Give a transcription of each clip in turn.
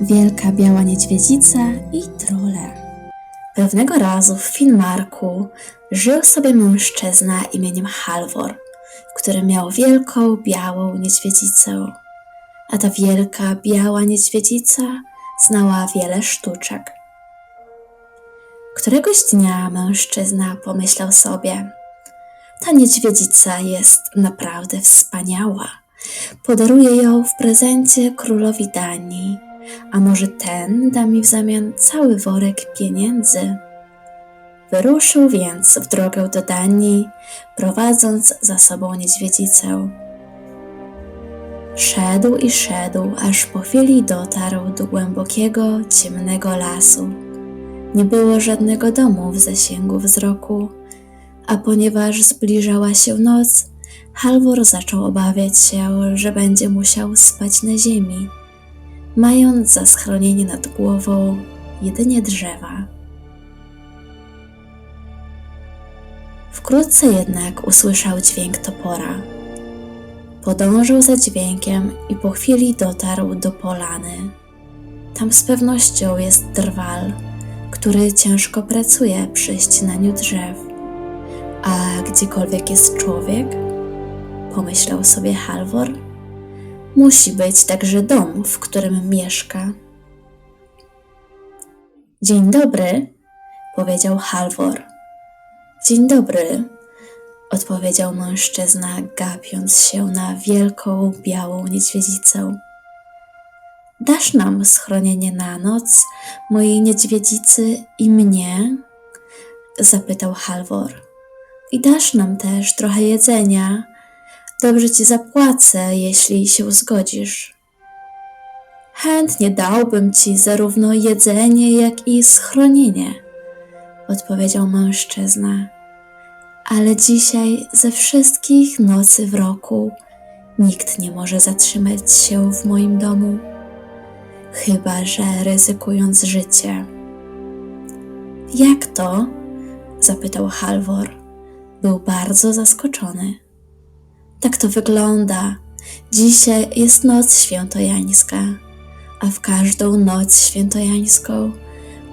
Wielka biała niedźwiedzica i trole. Pewnego razu w Finnmarku żył sobie mężczyzna imieniem Halvor, który miał wielką białą niedźwiedzicę. A ta wielka biała niedźwiedzica znała wiele sztuczek. Któregoś dnia mężczyzna pomyślał sobie: ta niedźwiedzica jest naprawdę wspaniała. Podaruję ją w prezencie królowi Danii, a może ten da mi w zamian cały worek pieniędzy. Wyruszył więc w drogę do Danii, prowadząc za sobą niedźwiedzicę. Szedł i szedł, aż po chwili dotarł do głębokiego, ciemnego lasu. Nie było żadnego domu w zasięgu wzroku, a ponieważ zbliżała się noc, Halvor zaczął obawiać się, że będzie musiał spać na ziemi, mając za schronienie nad głową jedynie drzewa. Wkrótce jednak usłyszał dźwięk topora. Podążył za dźwiękiem i po chwili dotarł do polany. Tam z pewnością jest drwal, który ciężko pracuje przy ścinaniu drzew. A gdziekolwiek jest człowiek, pomyślał sobie Halvor, musi być także dom, w którym mieszka. Dzień dobry, powiedział Halvor. Dzień dobry, odpowiedział mężczyzna, gapiąc się na wielką, białą niedźwiedzicę. Dasz nam schronienie na noc, mojej niedźwiedzicy i mnie? Zapytał Halvor. I dasz nam też trochę jedzenia. Dobrze ci zapłacę, jeśli się zgodzisz. Chętnie dałbym ci zarówno jedzenie, jak i schronienie, odpowiedział mężczyzna. Ale dzisiaj ze wszystkich nocy w roku nikt nie może zatrzymać się w moim domu, chyba że ryzykując życie. Jak to? Zapytał Halvor. Był bardzo zaskoczony. Tak to wygląda. Dzisiaj jest noc świętojańska, a w każdą noc świętojańską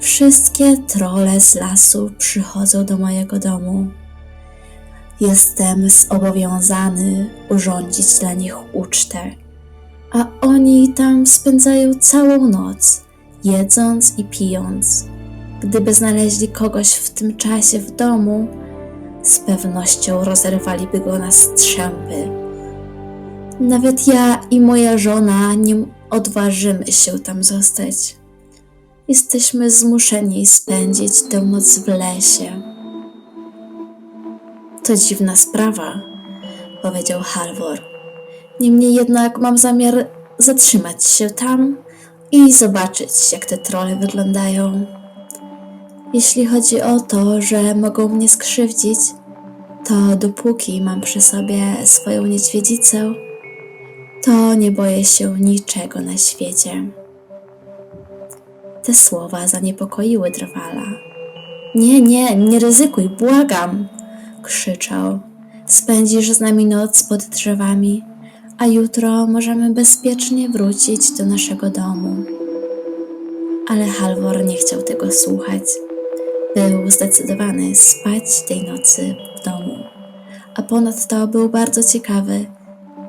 wszystkie trole z lasu przychodzą do mojego domu. Jestem zobowiązany urządzić dla nich ucztę, a oni tam spędzają całą noc, jedząc i pijąc. Gdyby znaleźli kogoś w tym czasie w domu, z pewnością rozerwaliby go na strzępy. Nawet ja i moja żona nie odważymy się tam zostać. Jesteśmy zmuszeni spędzić tę noc w lesie. To dziwna sprawa, powiedział Halvor. Niemniej jednak mam zamiar zatrzymać się tam i zobaczyć, jak te trole wyglądają. Jeśli chodzi o to, że mogą mnie skrzywdzić, to dopóki mam przy sobie swoją niedźwiedzicę, to nie boję się niczego na świecie. Te słowa zaniepokoiły drwala. Nie ryzykuj, błagam, krzyczał. Spędzisz z nami noc pod drzewami, a jutro możemy bezpiecznie wrócić do naszego domu. Ale Halvor nie chciał tego słuchać. Był zdecydowany spać tej nocy w domu, a ponadto był bardzo ciekawy,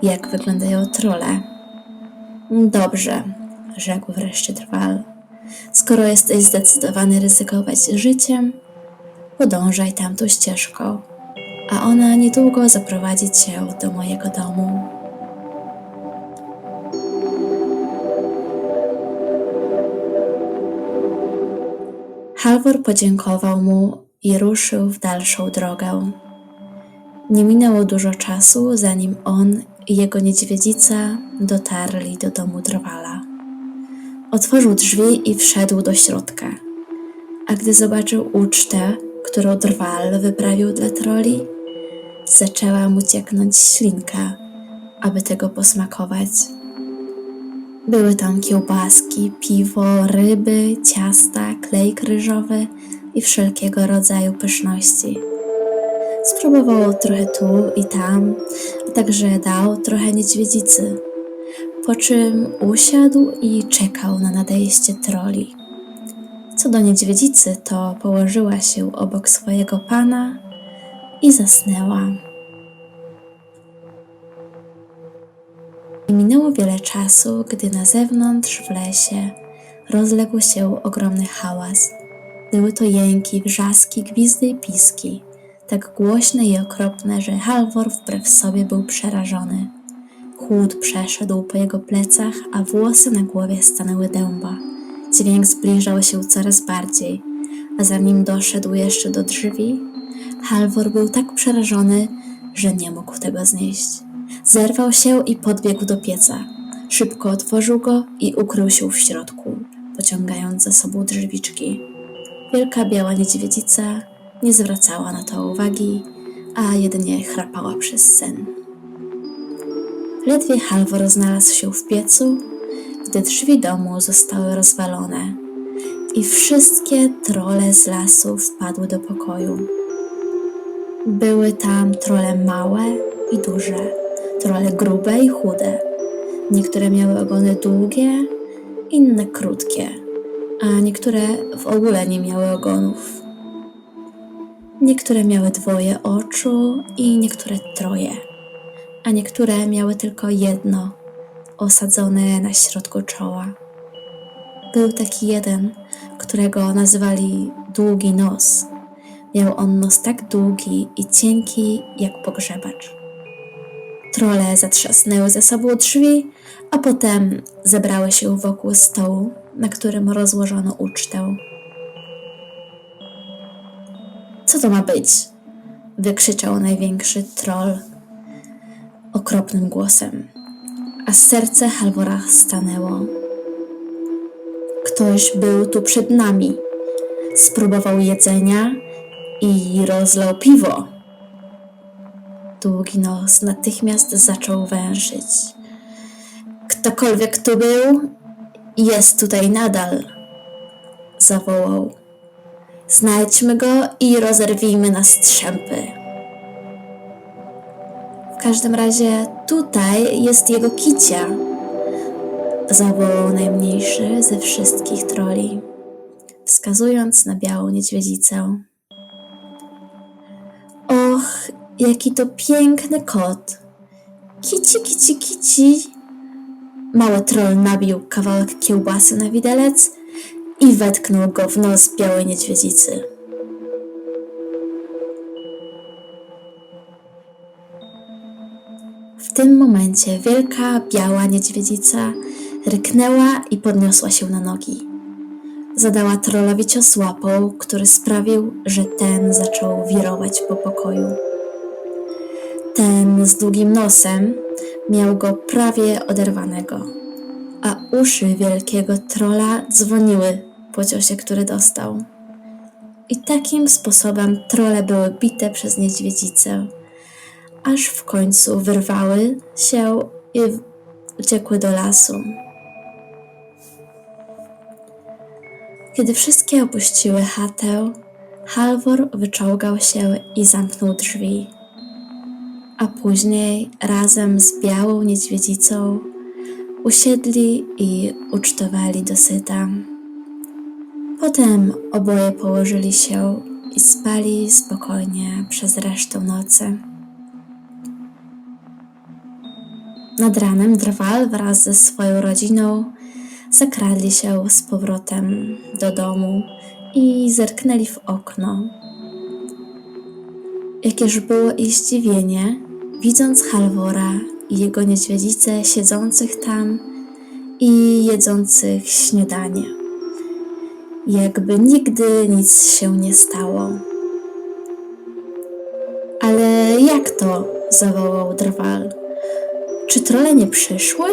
jak wyglądają trole. Dobrze, rzekł wreszcie drwal. Skoro jesteś zdecydowany ryzykować życiem, podążaj tamtą ścieżką, a ona niedługo zaprowadzi cię do mojego domu. Halvor podziękował mu i ruszył w dalszą drogę. Nie minęło dużo czasu, zanim on i jego niedźwiedzica dotarli do domu drwala. Otworzył drzwi i wszedł do środka, a gdy zobaczył ucztę, którą drwal wyprawił dla troli, zaczęła mu cieknąć ślinka, aby tego posmakować. Były tam kiełbaski, piwo, ryby, ciasta, klej ryżowy i wszelkiego rodzaju pyszności. Spróbował trochę tu i tam, a także dał trochę niedźwiedzicy. po czym usiadł i czekał na nadejście troli. Co do niedźwiedzicy, to położyła się obok swojego pana i zasnęła. Minęło wiele czasu, gdy na zewnątrz w lesie rozległ się ogromny hałas. Były to jęki, wrzaski, gwizdy i piski, tak głośne i okropne, że Halvor wbrew sobie był przerażony. Chłód przeszedł po jego plecach, a włosy na głowie stanęły dęba. Dźwięk zbliżał się coraz bardziej, a zanim doszedł jeszcze do drzwi, Halvor był tak przerażony, że nie mógł tego znieść. Zerwał się i podbiegł do pieca. Szybko otworzył go i ukrył się w środku, pociągając za sobą drzwiczki. Wielka biała niedźwiedzica nie zwracała na to uwagi, a jedynie chrapała przez sen. Ledwie Halvor znalazł się w piecu, gdy drzwi domu zostały rozwalone i wszystkie trolle z lasu wpadły do pokoju. Były tam trolle małe i duże, trolle grube i chude. Niektóre miały ogony długie, inne krótkie, a niektóre w ogóle nie miały ogonów. Niektóre miały 2 oczu i niektóre 3, a niektóre miały tylko 1, osadzone na środku czoła. Był taki jeden, którego nazywali Długi Nos. Miał on nos tak długi i cienki jak pogrzebacz. Trolle zatrzasnęły ze sobą drzwi, a potem zebrały się wokół stołu, na którym rozłożono ucztę. Co to ma być? Wykrzyczał największy troll okropnym głosem, a serce Halvora stanęło. Ktoś był tu przed nami. Spróbował jedzenia i rozlał piwo. Długi Nos natychmiast zaczął węszyć. Ktokolwiek tu był, jest tutaj nadal, zawołał. Znajdźmy go i rozerwijmy na strzępy. W każdym razie tutaj jest jego kicia, zawołał najmniejszy ze wszystkich troli, wskazując na białą niedźwiedzicę. Och, jaki to piękny kot! Kici, kici, kici! Mały troll nabił kawałek kiełbasy na widelec i wetknął go w nos białej niedźwiedzicy. W tym momencie wielka biała niedźwiedzica ryknęła i podniosła się na nogi. Zadała trollowi cios łapą, który sprawił, że ten zaczął wirować po pokoju. Ten z długim nosem miał go prawie oderwanego, a uszy wielkiego trolla dzwoniły po ciosie, który dostał. I takim sposobem trolle były bite przez niedźwiedzicę, aż w końcu wyrwały się i uciekły do lasu. Kiedy wszystkie opuściły chatę, Halvor wyczołgał się i zamknął drzwi, a później razem z białą niedźwiedzicą usiedli i ucztowali dosyta. Potem oboje położyli się i spali spokojnie przez resztę nocy. Nad ranem Drwal wraz ze swoją rodziną zakradli się z powrotem do domu i zerknęli w okno. Jakież było ich zdziwienie, widząc Halvora i jego niedźwiedzicę siedzących tam i jedzących śniadanie. Jakby nigdy nic się nie stało. Ale jak to? Zawołał Drwal. Czy trolle nie przyszły?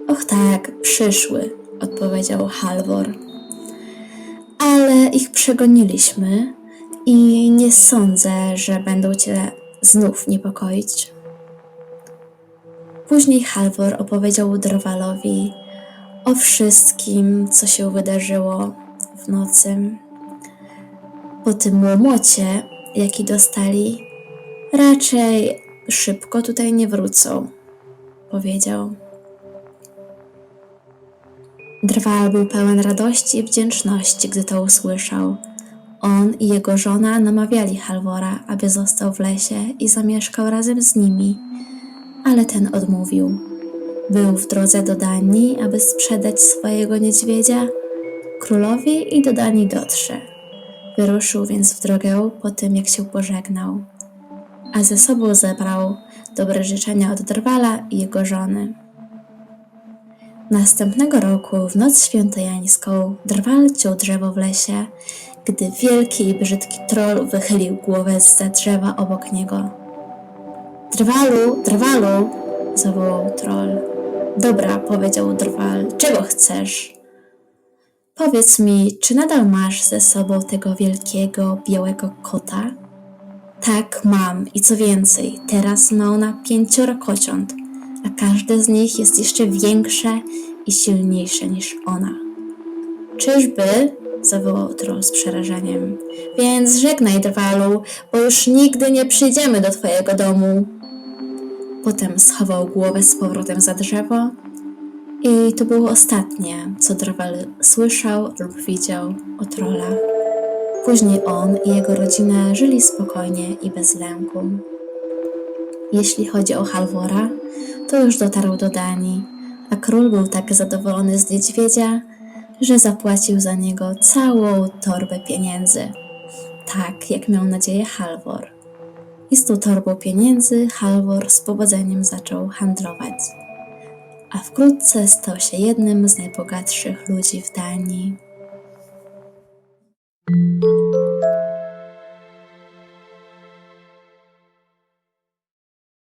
Och tak, przyszły, odpowiedział Halvor. Ale ich przegoniliśmy i nie sądzę, że będą cię znów niepokoić. Później Halvor opowiedział Drwalowi o wszystkim, co się wydarzyło w nocy. Po tym łomocie, jaki dostali, raczej szybko tutaj nie wrócą. powiedział. Drwal był pełen radości i wdzięczności, gdy to usłyszał. On i jego żona namawiali Halvora, aby został w lesie i zamieszkał razem z nimi, ale ten odmówił. Był w drodze do Danii, aby sprzedać swojego niedźwiedzia królowi i do Danii dotrze. Wyruszył więc w drogę po tym, jak się pożegnał, a ze sobą zebrał dobre życzenia od Drwala i jego żony. Następnego roku, w noc świętojańską, Drwal ciął drzewo w lesie, gdy wielki i brzydki troll wychylił głowę zza drzewa obok niego. Drwalu, Drwalu, zawołał troll. Dobra, powiedział Drwal, czego chcesz? Powiedz mi, czy nadal masz ze sobą tego wielkiego, białego kota? Tak, mam i co więcej, teraz ma ona 5 kociąt, a każde z nich jest jeszcze większe i silniejsze niż ona. Czyżby? Zawołał troll z przerażeniem. Więc żegnaj, Drwalu, bo już nigdy nie przyjdziemy do twojego domu. Potem schował głowę z powrotem za drzewo i to było ostatnie, co Drwal słyszał lub widział o trollach. Później on i jego rodzina żyli spokojnie i bez lęku. Jeśli chodzi o Halvora, to już dotarł do Danii, a król był tak zadowolony z niedźwiedzia, że zapłacił za niego całą torbę pieniędzy, tak jak miał nadzieję Halvor. I z tą torbą pieniędzy Halvor z powodzeniem zaczął handlować, a wkrótce stał się jednym z najbogatszych ludzi w Danii.